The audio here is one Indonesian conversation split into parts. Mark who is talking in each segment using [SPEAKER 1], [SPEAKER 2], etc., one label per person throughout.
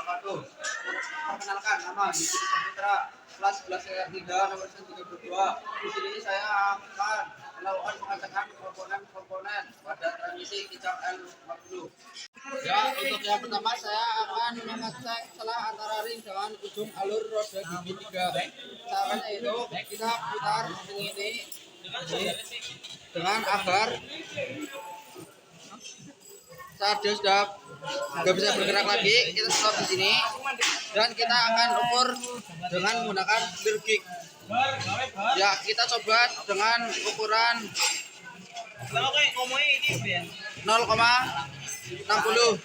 [SPEAKER 1] wabarakatuh. Perkenalkan, nama Yudi Saputra, kelas 11 R3, nomor 32. Di sini saya akan melakukan pengecekan komponen pada transmisi kijang L50. Ya, untuk yang pertama saya akan mengecek selah antara ring dengan ujung alur roda gigi 3. Caranya itu kita putar ini dengan agar saat dia sudah nggak bisa bergerak lagi, kita stop di sini dan kita akan ukur dengan menggunakan clear gig. Ya, kita coba dengan ukuran 0,60.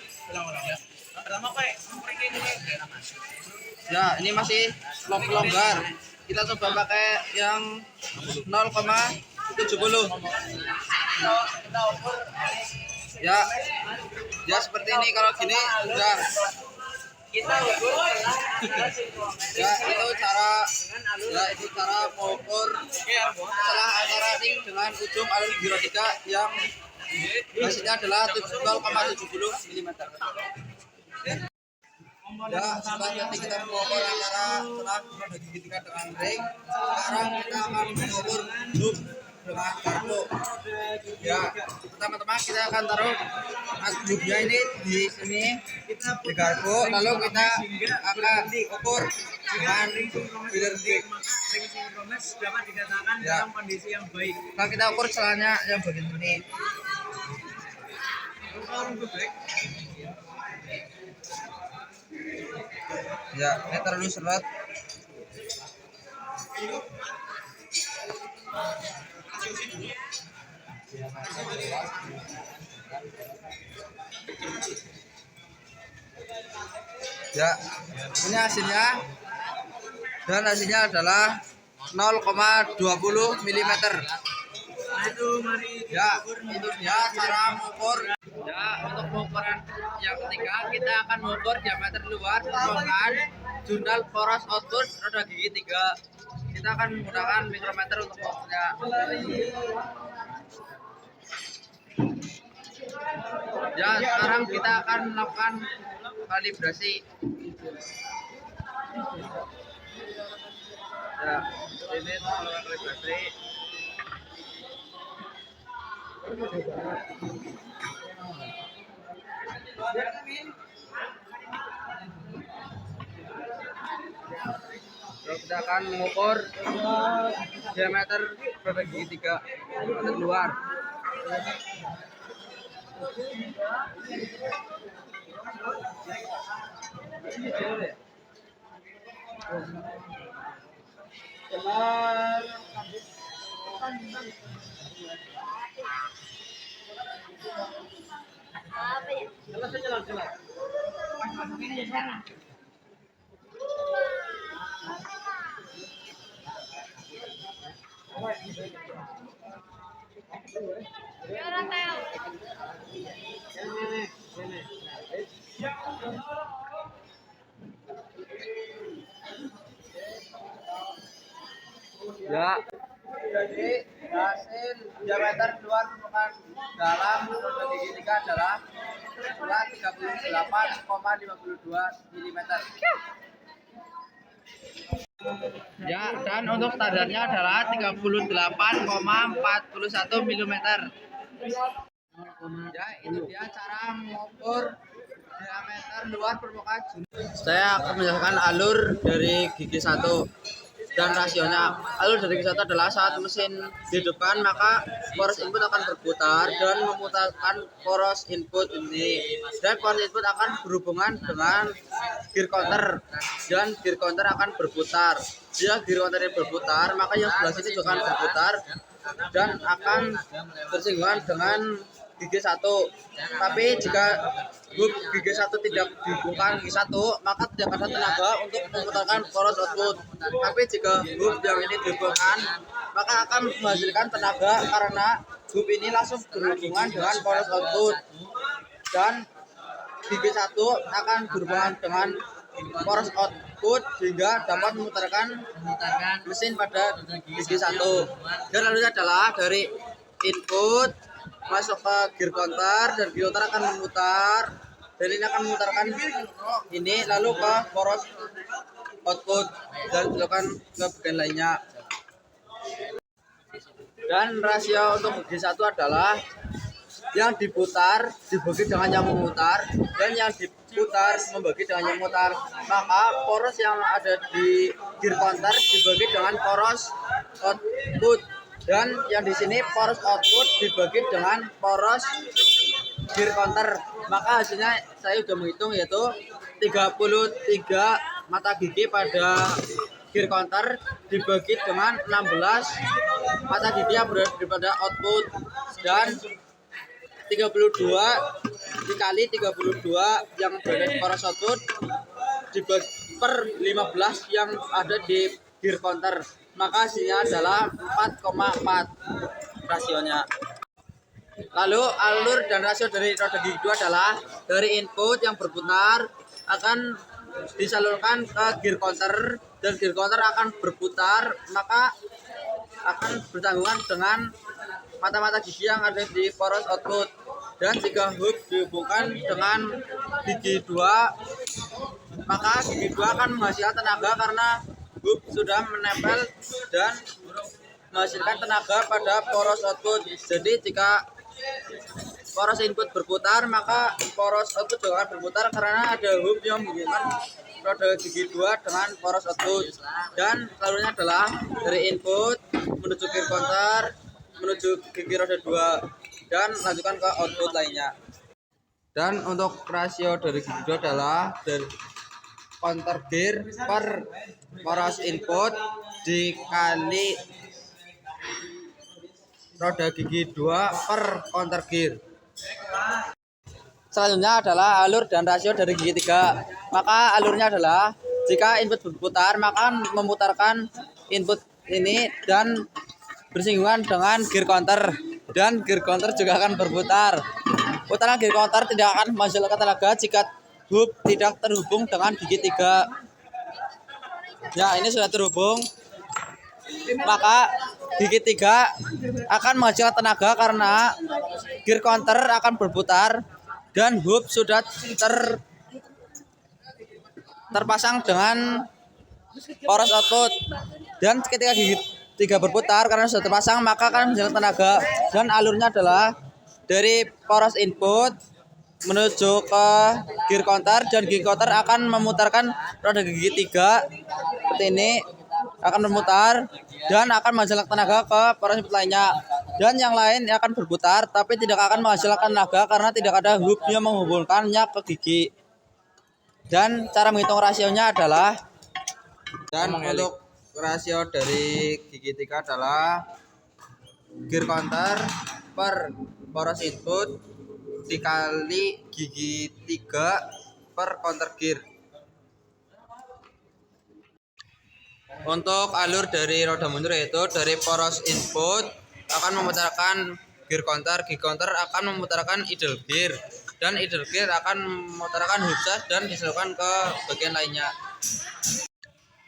[SPEAKER 1] Ya, ini masih longgar. Kita coba pakai yang 0,70. Ya, ya seperti ini. Kalau gini udah kita ukur. Ya, itu cara mengukur selah antara ring dengan ujung alur giro 3 yang hasilnya adalah 0,70 mm. Ya, setelah nanti kita mengukur antara selah roda gigi 3 dengan ring, sekarang kita akan mengukur loop dengan garpu. Ya, pertama-tama kita akan taruh loopnya ini di sini di garpu, lalu kita akan diukur dengan filler gig.
[SPEAKER 2] Dapat dikatakan dalam kondisi yang baik.
[SPEAKER 1] Nah, kita ukur celahnya yang bagian ini. Ya, ini terlalu seret. Ya, ini hasilnya, dan hasilnya adalah 0,20 mm. Ya, itu dia cara mengukur. Ya, untuk pengukuran yang ketiga kita akan mengukur diameter luar permukaan jurnal poros output roda gigi 3. Kita akan menggunakan mikrometer untuk mengukurnya. Ya, sekarang kita akan melakukan kalibrasi. Ya, ini kalibrasi. Lalu kita akan mengukur diameter roda gigi 3 diameter luar. Ya, jadi hasil diameter luar permukaan dalam roda gigi 3 adalah 38,52 mm. Ya, dan untuk standarnya adalah 38,41 mm. Ya, itu dia cara mengukur diameter luar permukaan. Saya akan menjelaskan alur dari gigi 1 dan rasionya. Alur dari gigi 1 adalah saat mesin dihidupkan maka poros input akan berputar dan memutarkan poros input ini, dan poros input akan berhubungan dengan gear counter dan gear counter akan berputar. Jika gear counter ini berputar maka yang sebelah sini juga akan berputar dan akan bersinggungan dengan gigi 1. Tapi jika hub gigi 1 tidak dihubungkan gigi 1 maka tidak ada tenaga untuk memutarkan poros output. Tapi jika hub yang ini dihubungkan maka akan menghasilkan tenaga karena hub ini langsung berhubungan dengan poros output, dan gigi 1 akan berhubungan dengan poros output sehingga dapat memutarkan mesin pada gigi 1. Dan lalunya adalah dari input masuk ke gear counter dan gear counter akan memutar dan ini akan memutarkan ini lalu ke poros output dan dilakukan ke bagian lainnya. Dan rasio untuk gigi 1 adalah yang diputar dibagi dengan yang memutar dan yang diputar membagi dengan yang memutar. Maka poros yang ada di gear counter dibagi dengan poros output dan yang di sini poros output dibagi dengan poros gear counter. Maka hasilnya saya sudah menghitung yaitu 33 mata gigi pada gear counter dibagi dengan 16 mata gigi yang berada daripada output dan 32 dikali 32 yang berada di poros output dibagi per 15 yang ada di gear counter. Maka hasilnya adalah 4,4 rasionya. Lalu alur dan rasio dari roda gigi 2 adalah dari input yang berputar akan disalurkan ke gear counter dan gear counter akan berputar, maka akan bersanggungan dengan mata-mata gigi yang ada di poros output. Dan jika hub dihubungkan dengan gigi 2, maka gigi 2 akan menghasilkan tenaga karena hub sudah menempel dan menghasilkan tenaga pada poros output. Jadi jika poros input berputar, maka poros output juga akan berputar karena ada hub yang menghubungkan roda gigi 2 dengan poros output. Dan alurnya adalah dari input menuju gear counter menuju gigi roda 2 dan lanjutkan ke output lainnya. Dan untuk rasio dari gigi 2 adalah dari counter gear per poros input dikali roda gigi 2 per counter gear. Selanjutnya adalah alur dan rasio dari gigi 3. Maka alurnya adalah jika input berputar, maka memutarkan input ini dan bersinggungan dengan gear counter dan gear counter juga akan berputar. Putaran gear counter tidak akan menghasilkan tenaga jika hub tidak terhubung dengan gigi 3. Ya, ini sudah terhubung. Maka gigi 3 akan menghasilkan tenaga karena gear counter akan berputar dan hub sudah terpasang dengan poros output. Dan ketika gigi 3 berputar karena sudah terpasang, maka akan menghasilkan tenaga. Dan alurnya adalah dari poros input menuju ke gear counter dan gear counter akan memutarkan roda gigi 3 seperti ini, akan memutar dan akan menghasilkan tenaga ke poros input lainnya. Dan yang lain akan berputar tapi tidak akan menghasilkan tenaga karena tidak ada hub yang menghubungkannya ke gigi. Dan cara menghitung rasionya adalah, dan untuk rasio dari gigi 3 adalah gear counter per poros input dikali gigi 3 per counter gear. Untuk alur dari roda mundur yaitu dari poros input akan memutarkan gear counter akan memutarkan idle gear, dan idle gear akan memutarkan hub shaft dan disalurkan ke bagian lainnya.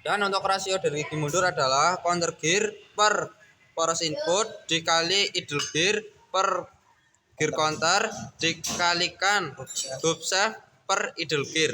[SPEAKER 1] Dan untuk rasio dari gigi mundur adalah counter gear per poros input dikali idle gear per gear counter dikalikan hub shaft per idle gear.